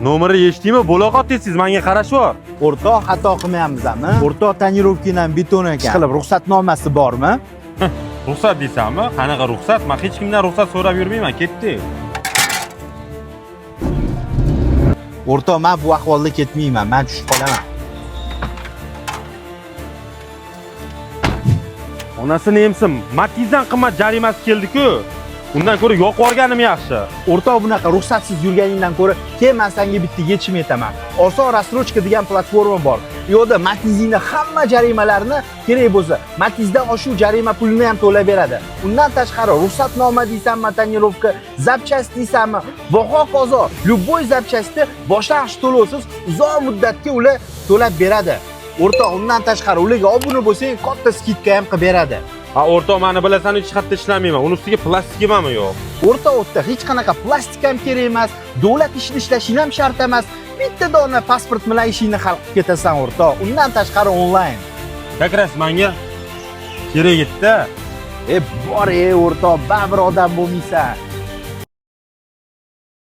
Nomeri eshitdingmi? Bo'loqot deysiz, menga qarash bor. O'rtoq, xato qilmayapmizmi? O'rtoq, tonirovkani ham beton ekan. Ishqilib, ruxsatnomasi bormi? Ruxsat deysanmi? Qanaqa ruxsat? Men hech kimdan ruxsat so'rab yurmayman, ketdi. O'rtoq, men bu ahvolda ketmayman. Men tushib qolaman. Onasini emsin, Matizdan qimmat jarimasi keldi-ku. Undan ko'ra yo'q yuborganim yaxshi. O'rtoq, bunaqa ruxsatsiz yurganingdan ko'ra, keyin men senga bitta yechim aytaman. Oson rassrochka degan platforma bor. U yerda Matizning hamma jarimalarni kerak bo'lsa, Matizdan oshuv jarima pulini ham to'lab beradi. Undan tashqari ruxsatnoma deysanmi, tonirovka, zapchast deysanmi, va hokazo, любой zapchastni boshlang'ich to'lovsiz uzoq muddatga ular to'lab beradi. O'rtoq, undan tashqari ularga obuna bo'lsang, katta skidka ham qilib beradi. Ha, o'rtoq, meni bilasan, hech qayerda ishlamayman. Uni ustiga plastik emasmi yo'q? O'rtoq, hech qanaqa plastik ham kerak emas, davlat ishini ishlashing ham shart emas. Bitta dona pasport bilan ishingni hal qilib ketasan, o'rtoq. Undan tashqari onlayn. Как раз menga kerak edi-da. Bor, o'rtoq, baribir odam bo'lmaysan.